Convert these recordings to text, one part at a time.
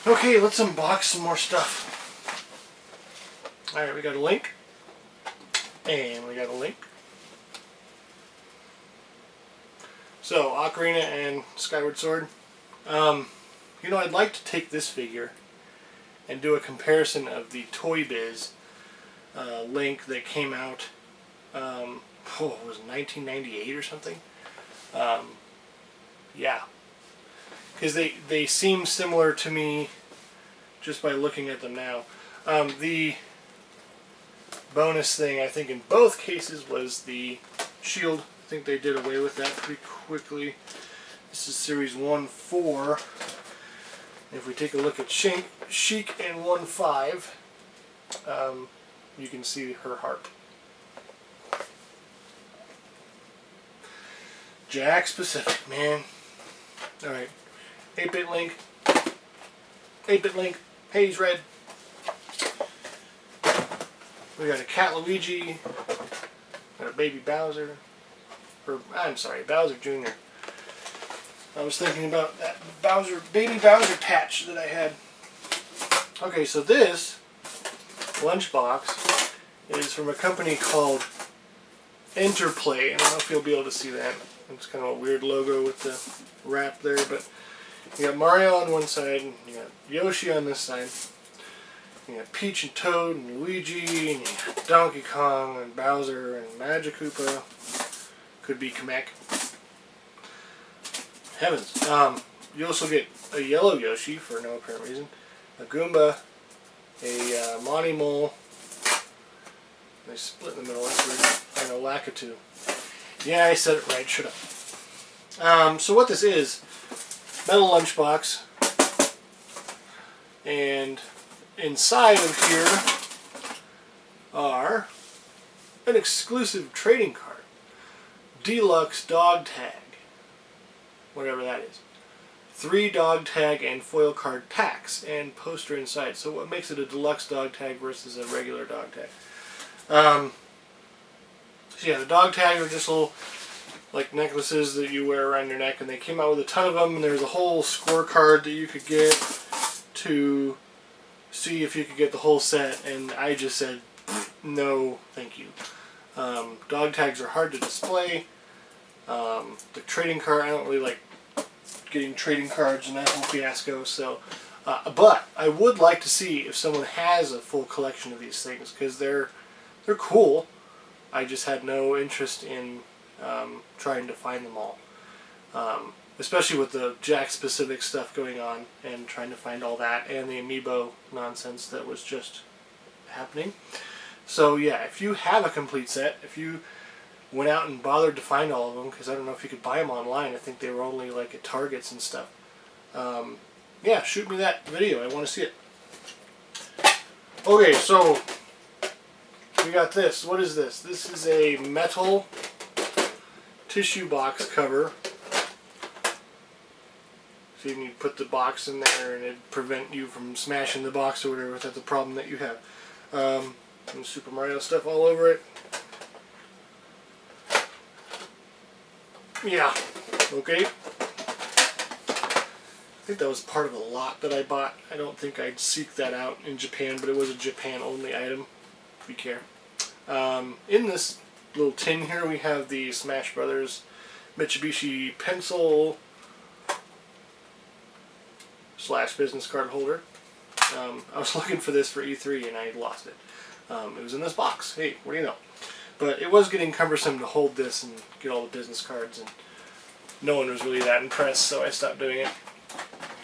Okay, let's unbox some more stuff. Alright, we got a link. And we got a link. So, Ocarina and Skyward Sword. You know, I'd like to take this figure and do a comparison of the Toy Biz Link that came out, it was 1998 or something? Yeah. Because they seem similar to me just by looking at them now. The bonus thing, I think, in both cases was the shield. I think they did away with that pretty quickly. This is Series 1-4. If we take a look at Sheik and 1-5, you can see her harp. Jack specific, man. Alright. 8-bit Link. 8-bit Link. Haze Red. We got a Cat Luigi. Got a Baby Bowser. Or, I'm sorry, Bowser Jr. I was thinking about that Baby Bowser patch that I had. Okay, so this lunchbox is from a company called Interplay. I don't know if you'll be able to see that. It's kind of a weird logo with the wrap there, but you got Mario on one side, and you got Yoshi on this side. You got Peach and Toad and Luigi, and you got Donkey Kong and Bowser and Magic Koopa. Could be Kamek. Heavens. You also get a yellow Yoshi for no apparent reason, a Goomba, a Monty Mole. They split in the middle, that's weird, and a Lakitu. Yeah, I said it right, shut up. So what this is, metal lunchbox, and inside of here are an exclusive trading card. Deluxe dog tag. Whatever that is. 3 dog tag and foil card packs and poster inside. So what makes it a deluxe dog tag versus a regular dog tag? So yeah, the dog tags are just little like necklaces that you wear around your neck, and they came out with a ton of them, and there's a whole scorecard that you could get to see if you could get the whole set, and I just said no thank you. Dog tags are hard to display. The trading card, I don't really like getting trading cards and that whole fiasco, so but I would like to see if someone has a full collection of these things, because they're cool. I just had no interest in trying to find them all, especially with the Jack specific stuff going on and trying to find all that and the amiibo nonsense that was just happening. So yeah, if you have a complete set, if you went out and bothered to find all of them, because I don't know if you could buy them online. I think they were only like at Targets and stuff. Yeah, shoot me that video. I want to see it. Okay, so we got this. What is this? This is a metal tissue box cover. So you can put the box in there and it'd prevent you from smashing the box or whatever if that's a problem that you have. And Super Mario stuff all over it. Yeah, okay. I think that was part of a lot that I bought. I don't think I'd seek that out in Japan, but it was a Japan-only item, if you care. In this little tin here, we have the Smash Brothers Mitsubishi pencil / business card holder. I was looking for this for E3 and I lost it. It was in this box. Hey, what do you know? But it was getting cumbersome to hold this and get all the business cards, and no one was really that impressed, so I stopped doing it.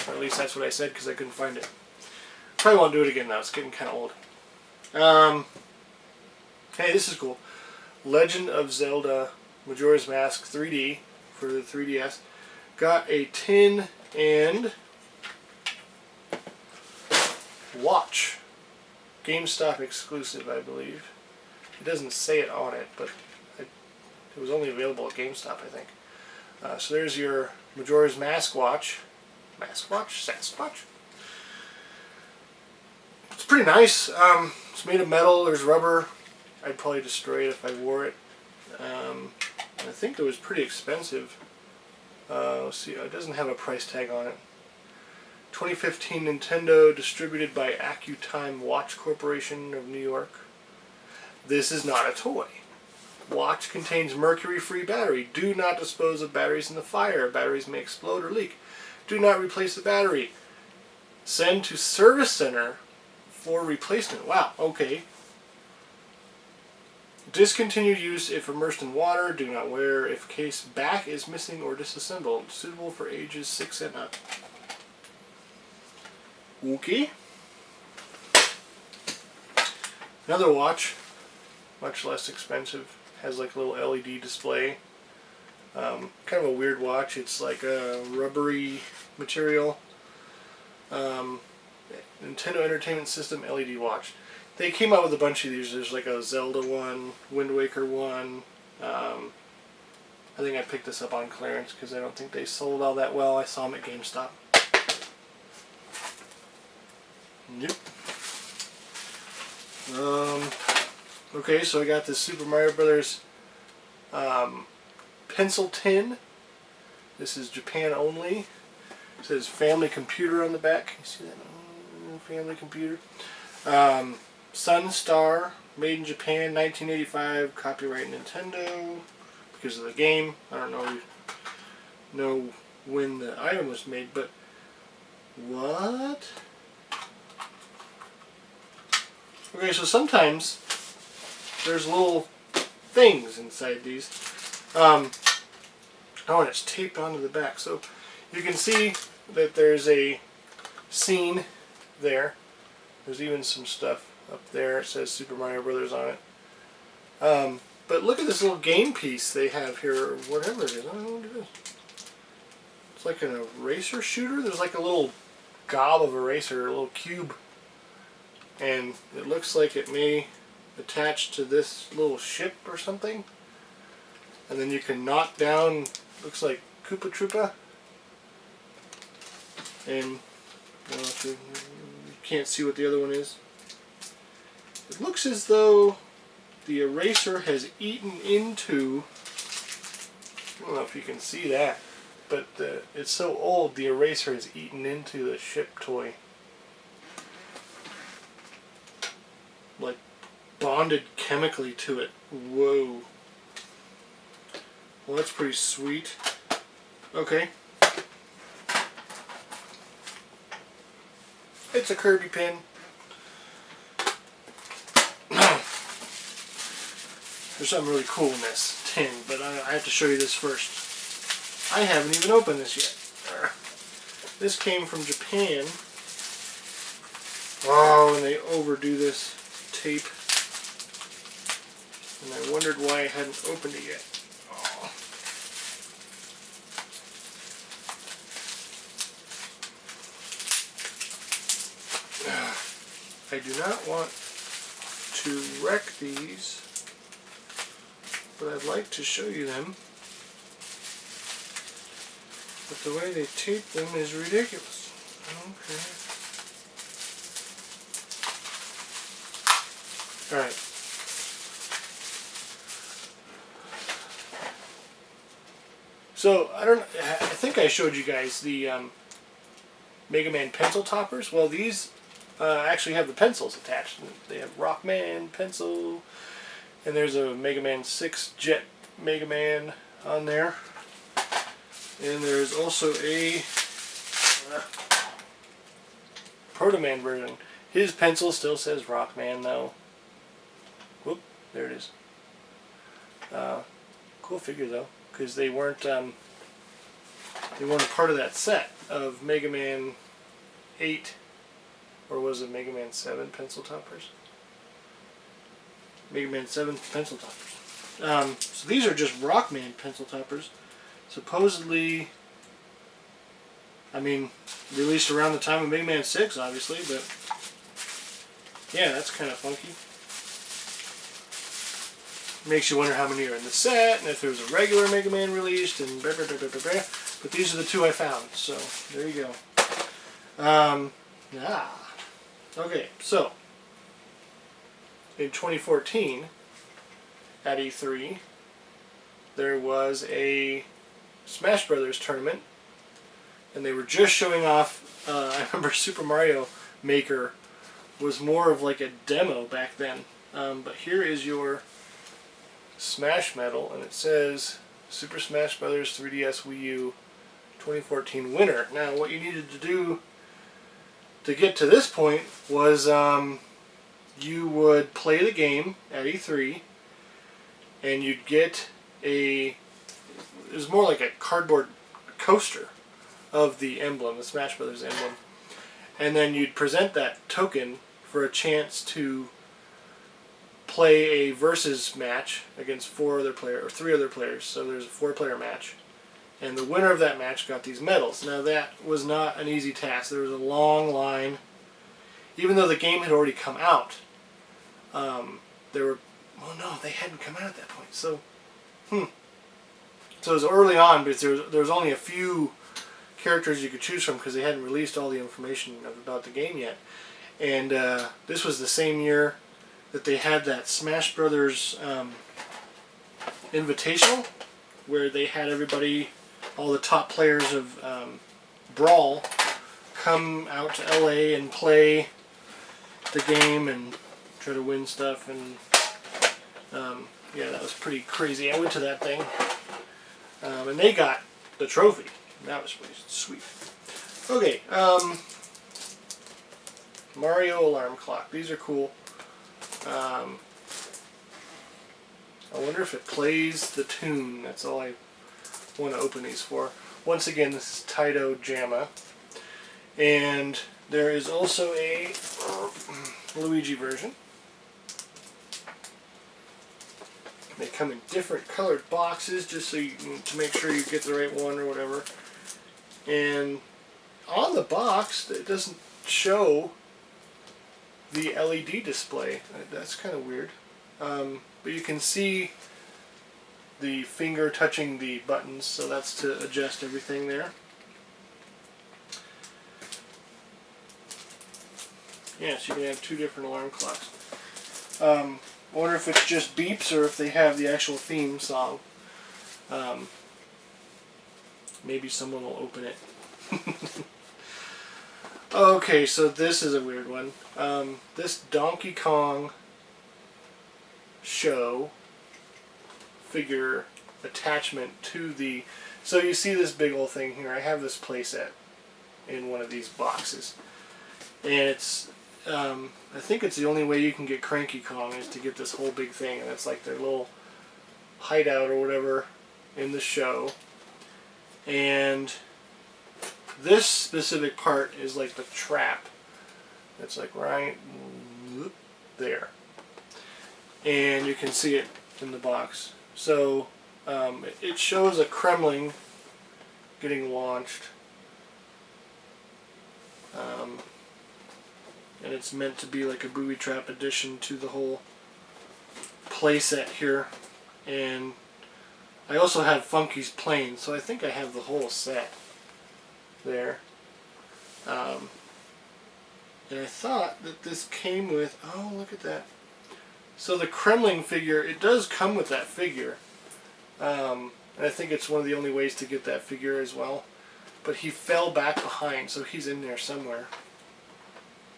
Or at least that's what I said, because I couldn't find it. Probably won't do it again now. It's getting kind of old. Hey, this is cool. Legend of Zelda Majora's Mask 3D for the 3DS. Got a tin and watch. GameStop exclusive, I believe. It doesn't say it on it, but it was only available at GameStop, I think. So there's your Majora's Mask watch. Mask watch? Sasquatch? It's pretty nice. It's made of metal. There's rubber. I'd probably destroy it if I wore it. I think it was pretty expensive. Let's see. It doesn't have a price tag on it. 2015 Nintendo, distributed by AccuTime Watch Corporation of New York. This is not a toy. Watch contains mercury-free battery. Do not dispose of batteries in the fire. Batteries may explode or leak. Do not replace the battery. Send to service center for replacement. Wow, okay. Discontinued use if immersed in water. Do not wear if case back is missing or disassembled. Suitable for ages 6 and up. Okay. Another watch, much less expensive, has like a little LED display. Kind of a weird watch. It's like a rubbery material. Nintendo Entertainment System LED watch. They came out with a bunch of these. There's like a Zelda one, Wind Waker one. I think I picked this up on clearance because I don't think they sold all that well. I saw them at GameStop. Nope. Okay, so I got this Super Mario Brothers pencil tin. This is Japan only. It says family computer on the back. Can you see that? Family computer. Sun Star, made in Japan, 1985, copyright Nintendo, because of the game. I don't know when the item was made, but what? Okay, so sometimes there's little things inside these. Oh, and it's taped onto the back, so you can see that there's a scene there. There's even some stuff up there. It says Super Mario Brothers on it. But look at this little game piece they have here, or whatever it is. I don't know what it is. It's like an eraser shooter. There's like a little gob of eraser, a little cube. And it looks like it may attach to this little ship or something. And then you can knock down, looks like Koopa Troopa. And you can't see what the other one is. It looks as though the eraser has eaten into, I don't know if you can see that, but it's so old the eraser has eaten into the ship toy. Like bonded chemically to it. Whoa. Well, that's pretty sweet. Okay. It's a Kirby Pin. There's something really cool in this tin, but I have to show you this first. I haven't even opened this yet. This came from Japan. Oh, and they overdo this tape. And I wondered why I hadn't opened it yet. Oh. I do not want to wreck these, but I'd like to show you them. But the way they tape them is ridiculous. Okay. Alright. So, I think I showed you guys the Mega Man pencil toppers. Well, these actually have the pencils attached. They have Rockman pencil, and there's a Mega Man 6 Jet Mega Man on there. And there's also a Proto Man version. His pencil still says Rockman though. Whoop, there it is. Cool figure though, because they weren't a part of that set of Mega Man 8, or was it Mega Man 7 pencil toppers? Mega Man 7 pencil toppers. So these are just Rockman pencil toppers. Supposedly, I mean, released around the time of Mega Man 6, obviously, but yeah, that's kind of funky. Makes you wonder how many are in the set, and if there's a regular Mega Man released, and blah, blah, blah, blah, blah. But these are the two I found, so there you go. Okay, so in 2014 at E3, there was a Smash Brothers tournament and they were just showing off. I remember Super Mario Maker was more of like a demo back then. But here is your Smash Medal, and it says Super Smash Bros. 3DS Wii U 2014 winner. Now, what you needed to do to get to this point was you would play the game at E3, and you'd get it was more like a cardboard coaster of the emblem, the Smash Brothers emblem, and then you'd present that token for a chance to play a versus match against 4 other players or 3 other players. So there's a 4-player match, and the winner of that match got these medals. Now that was not an easy task. There was a long line, even though the game had already come out. There were, well, no, they hadn't come out at that point. So, So it was early on, but there was only a few characters you could choose from because they hadn't released all the information about the game yet. And this was the same year that they had that Smash Brothers Invitational, where they had everybody, all the top players of Brawl, come out to LA and play the game and try to win stuff. And yeah, that was pretty crazy. I went to that thing, and they got the trophy. That was pretty sweet. Okay, Mario alarm clock. These are cool. I wonder if it plays the tune. That's all I want to open these for. Once again, this is Taito Jamma. And there is also a Luigi version. They come in different colored boxes just so you can, to make sure you get the right one or whatever. And on the box, it doesn't show the LED display. That's kind of weird. But you can see the finger touching the buttons, so that's to adjust everything there. Yeah, so you can have 2 different alarm clocks. I wonder if it's just beeps or if they have the actual theme song. Maybe someone will open it. Okay, so this is a weird one. This Donkey Kong show figure attachment to the... So you see this big old thing here. I have this playset in one of these boxes. And it's... I think it's the only way you can get Cranky Kong is to get this whole big thing. And it's like their little hideout or whatever in the show. And this specific part is like the trap. It's like right there. And you can see it in the box. So it shows a Kremling getting launched. And it's meant to be like a booby trap addition to the whole playset here. And I also have Funky's plane, so I think I have the whole set there. And I thought that this came with, oh, look at that. So the Kremling figure, it does come with that figure. And I think it's one of the only ways to get that figure as well. But he fell back behind, so he's in there somewhere.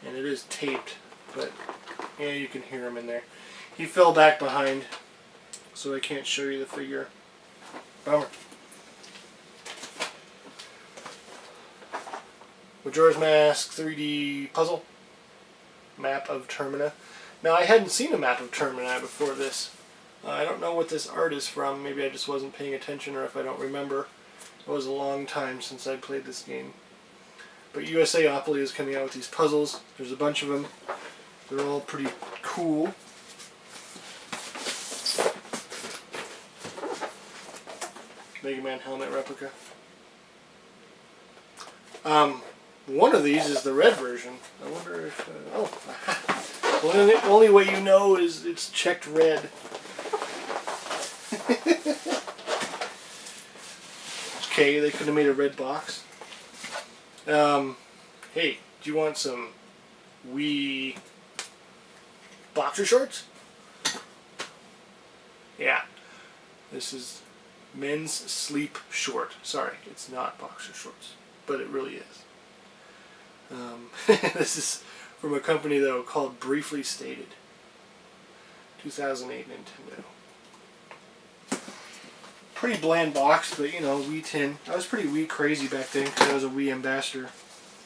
And it is taped, but yeah, you can hear him in there. He fell back behind, so I can't show you the figure. Bummer. Majora's Mask 3D Puzzle. Map of Termina. Now, I hadn't seen a map of Termina before this. I don't know what this art is from. Maybe I just wasn't paying attention, or if I don't remember. It was a long time since I played this game. But USAopoly is coming out with these puzzles. There's a bunch of them. They're all pretty cool. Mega Man helmet replica. One of these is the red version. I wonder if... well, the only way you know is it's checked red. Okay, they could have made a red box. Hey, do you want some Wii boxer shorts? Yeah. This is men's sleep short. Sorry, it's not boxer shorts. but it really is. This is from a company though called Briefly Stated. 2008 Nintendo. Pretty bland box, but you know, Wii tin. I was pretty Wii crazy back then because I was a Wii ambassador.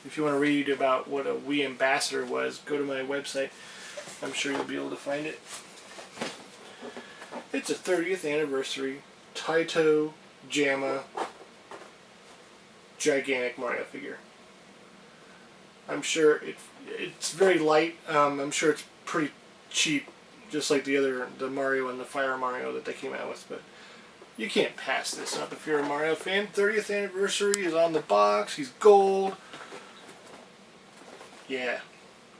If you want to read about what a Wii ambassador was, go to my website. I'm sure you'll be able to find it. It's a 30th anniversary Taito JAMA gigantic Mario figure. I'm sure it's very light. I'm sure it's pretty cheap, just like the Mario and the Fire Mario that they came out with. But you can't pass this up if you're a Mario fan. 30th anniversary is on the box. He's gold. Yeah,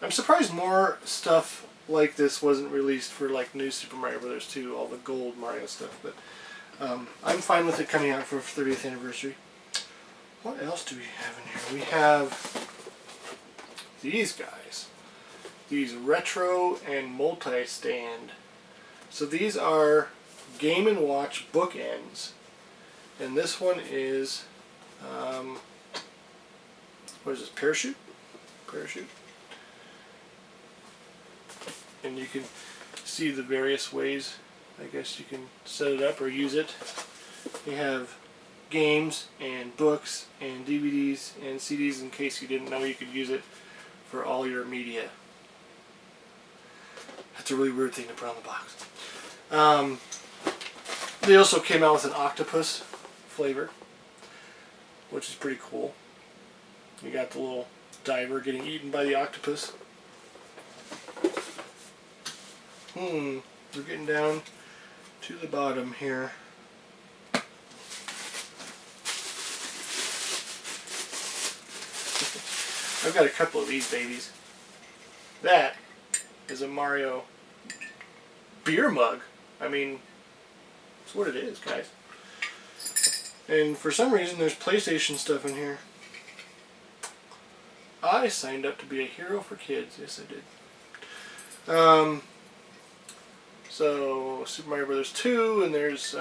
I'm surprised more stuff like this wasn't released for like New Super Mario Bros. 2, all the gold Mario stuff. But I'm fine with it coming out for 30th anniversary. What else do we have in here? We have these guys. These retro and multi-stand. So these are Game & Watch bookends. And this one is, what is this, parachute? Parachute. And you can see the various ways, I guess you can set it up or use it. You have games and books and DVDs and CDs in case you didn't know you could use it for all your media. That's a really weird thing to put on the box. They also came out with an octopus flavor, which is pretty cool. You got the little diver getting eaten by the octopus. We're getting down to the bottom here. I've got a couple of these babies. That is a Mario beer mug. I mean, it's what it is, guys. And for some reason, there's PlayStation stuff in here. I signed up to be a hero for kids. Yes, I did. So, Super Mario Bros. 2, and there's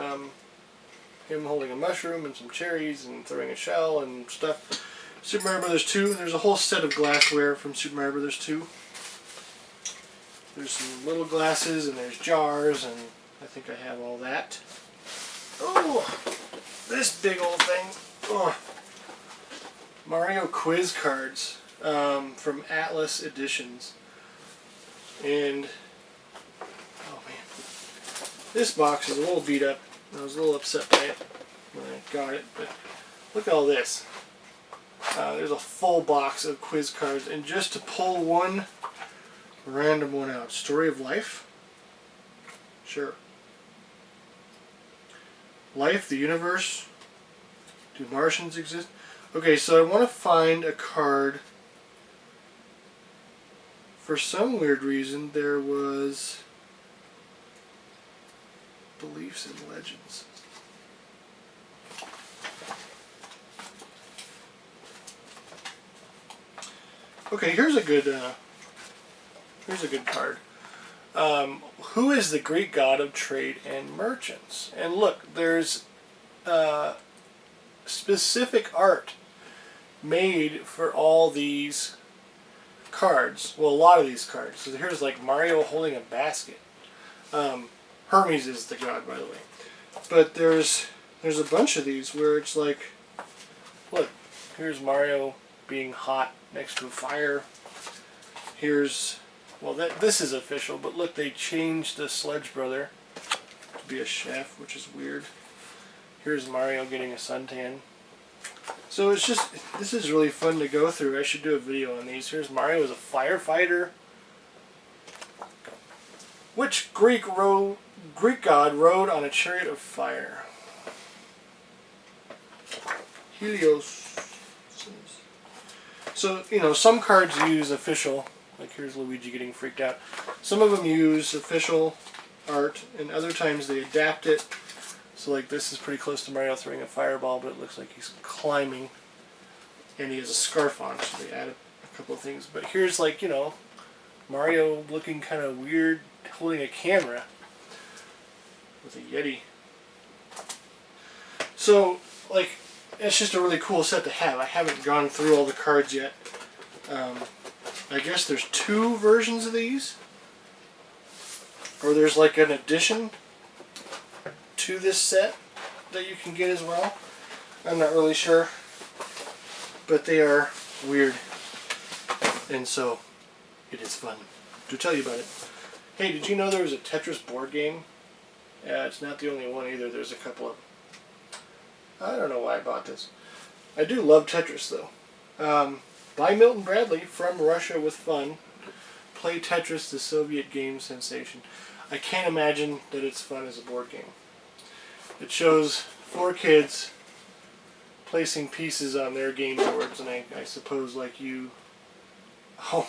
him holding a mushroom and some cherries and throwing a shell and stuff. Super Mario Bros. 2, there's a whole set of glassware from Super Mario Bros. 2. There's some little glasses and there's jars, and I think I have all that. Oh, this big old thing. Oh. Mario quiz cards from Atlas Editions. And, oh man, this box is a little beat up. I was a little upset by it when I got it, but look at all this. There's a full box of quiz cards, and just to pull one random one out. Story of Life? Sure. Life, the Universe? Do Martians exist? Okay, so I want to find a card. For some weird reason, there was Beliefs and Legends. Okay, here's a good card. Who is the Greek god of trade and merchants? And look, there's specific art made for all these cards. Well, a lot of these cards. So here's like Mario holding a basket. Hermes is the god, by the way. But there's a bunch of these where it's like, look, here's Mario being hot next to a fire. Here's, well, this is official, but look, they changed the Sledge Brother to be a chef, which is weird. Here's Mario getting a suntan. So it's just, this is really fun to go through. I should do a video on these. Here's Mario as a firefighter. Which Greek god rode on a chariot of fire? Helios. So, you know, some cards use official, like here's Luigi getting freaked out. Some of them use official art, and other times they adapt it. So like this is pretty close to Mario throwing a fireball, but it looks like he's climbing, and he has a scarf on, so they added a couple of things. But here's like, you know, Mario looking kind of weird, holding a camera with a Yeti. So, like, it's just a really cool set to have. I haven't gone through all the cards yet. I guess there's 2 versions of these. Or there's like an addition to this set that you can get as well. I'm not really sure. But they are weird. And so, it is fun to tell you about it. Hey, did you know there was a Tetris board game? It's not the only one either. There's a couple of them. I don't know why I bought this. I do love Tetris though. By Milton Bradley, From Russia with Fun. Play Tetris, the Soviet game sensation. I can't imagine that it's fun as a board game. It shows 4 kids placing pieces on their game boards, and I suppose like you... Oh,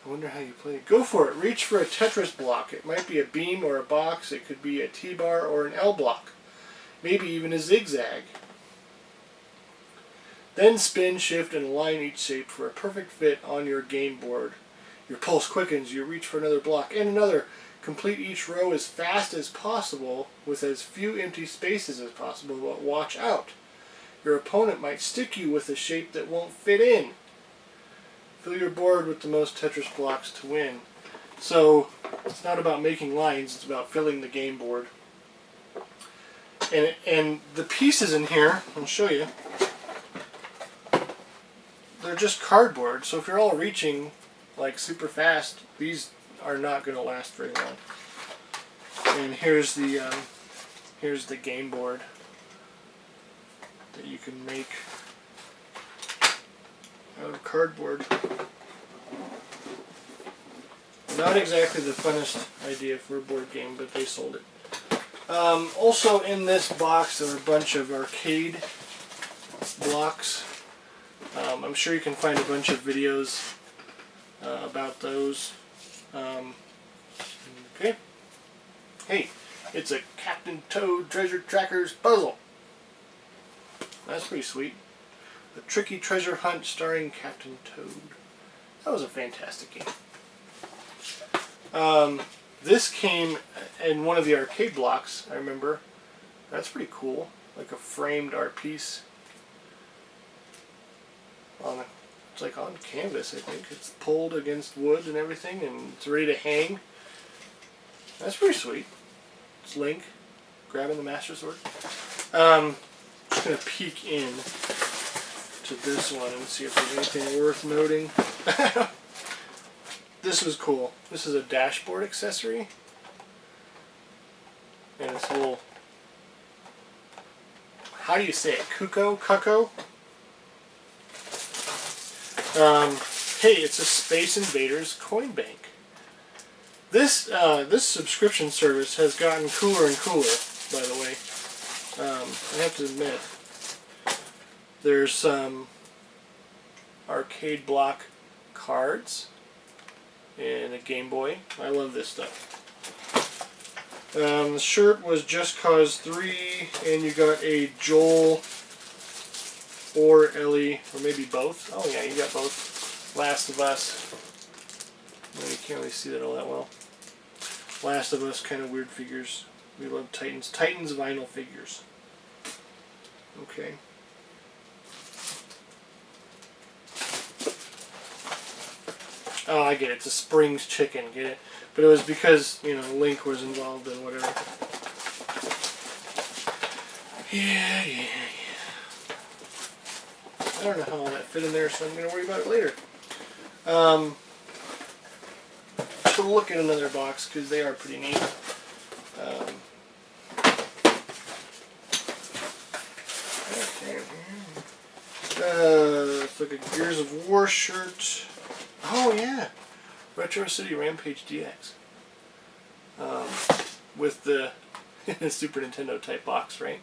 I wonder how you play it. Go for it. Reach for a Tetris block. It might be a beam or a box. It could be a T-bar or an L block. Maybe even a zigzag. Then spin, shift, and align each shape for a perfect fit on your game board. Your pulse quickens. You reach for another block and another. Complete each row as fast as possible with as few empty spaces as possible, but watch out. Your opponent might stick you with a shape that won't fit in. Fill your board with the most Tetris blocks to win. So, it's not about making lines, it's about filling the game board. And the pieces in here, I'll show you, they're just cardboard, so if you're all reaching like super fast, these are not going to last very long. And here's the game board that you can make out of cardboard. Not exactly the funnest idea for a board game, but they sold it. Also in this box there are a bunch of arcade blocks. I'm sure you can find a bunch of videos about those. Okay. Hey, it's a Captain Toad Treasure Trackers puzzle. That's pretty sweet. A tricky treasure hunt starring Captain Toad. That was a fantastic game. This came in one of the arcade blocks, I remember. That's pretty cool. Like a framed art piece. It's like on canvas, I think. It's pulled against wood and everything, and it's ready to hang. That's pretty sweet. It's Link grabbing the Master Sword. I'm just going to peek in to this one and see if there's anything worth noting. This was cool. This is a dashboard accessory. And it's a little... How do you say it? Cuckoo? Hey, it's a Space Invaders coin bank. This subscription service has gotten cooler and cooler, by the way. I have to admit, there's some arcade block cards and a Game Boy. I love this stuff. The shirt was Just Cause 3, and you got a Joel or Ellie, or maybe both. Oh yeah, you got both. Last of Us. Well, you can't really see that all that well. Last of Us, kind of weird figures. We love Titans. Titans vinyl figures. Okay. Oh, I get it. It's a Springs chicken. Get it? But it was because, you know, Link was involved in whatever. Yeah. I don't know how all that fit in there, so I'm going to worry about it later. To look at another box, because they are pretty neat. It's like a Gears of War shirt. Oh yeah, Retro City Rampage DX. With the Super Nintendo type box, right?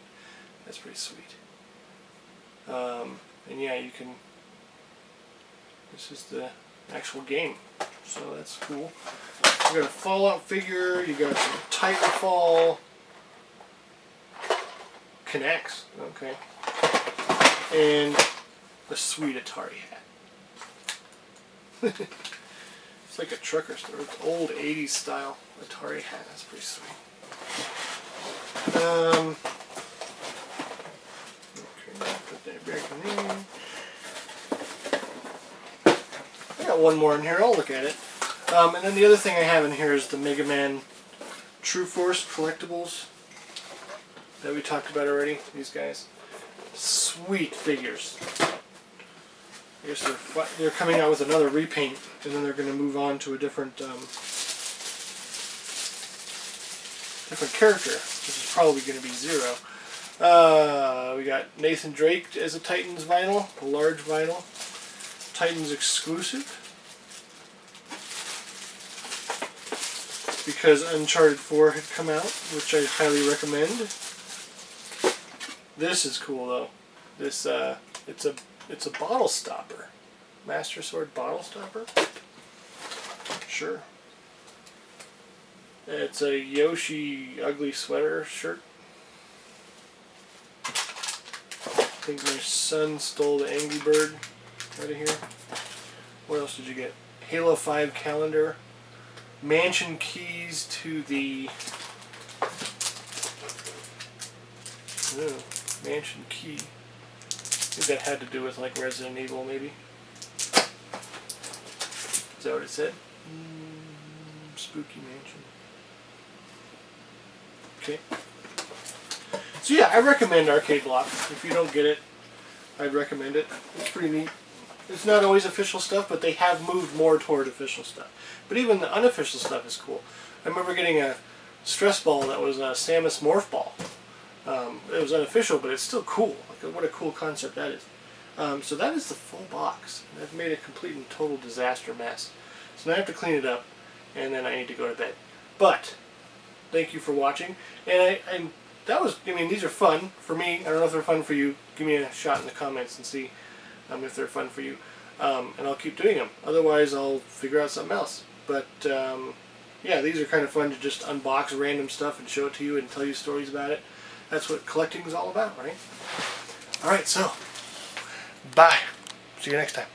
That's pretty sweet. And yeah, you can... This is the actual game, so that's cool. You got a Fallout figure, you got some Titanfall. Connects, okay. And a sweet Atari hat. It's like a trucker store. It's old 80s style Atari hat. That's pretty sweet. I got one more in here. I'll look at it. And then the other thing I have in here is the Mega Man True Force collectibles that we talked about already. These guys, sweet figures. I guess they're coming out with another repaint, and then they're going to move on to a different character, which is probably going to be Zero. We got Nathan Drake as a Titans vinyl, a large vinyl, Titans exclusive, because Uncharted 4 had come out, which I highly recommend. This is cool though. This it's a bottle stopper, Master Sword bottle stopper. Sure. It's a Yoshi ugly sweater shirt. I think my son stole the Angry Bird out of here. What else did you get? Halo 5 calendar. Mansion keys to the... mansion key. I think that had to do with like Resident Evil maybe. Is that what it said? Spooky mansion. Okay. So yeah, I recommend Arcade Block. If you don't get it, I'd recommend it. It's pretty neat. It's not always official stuff, but they have moved more toward official stuff. But even the unofficial stuff is cool. I remember getting a stress ball that was a Samus Morph Ball. It was unofficial, but it's still cool. Like, what a cool concept that is. So that is the full box. I've made a complete and total disaster mess. So now I have to clean it up, and then I need to go to bed. But thank you for watching. And these are fun for me. I don't know if they're fun for you. Give me a shot in the comments and see if they're fun for you. And I'll keep doing them. Otherwise, I'll figure out something else. But yeah, these are kind of fun to just unbox random stuff and show it to you and tell you stories about it. That's what collecting is all about, right? Alright, so, bye. See you next time.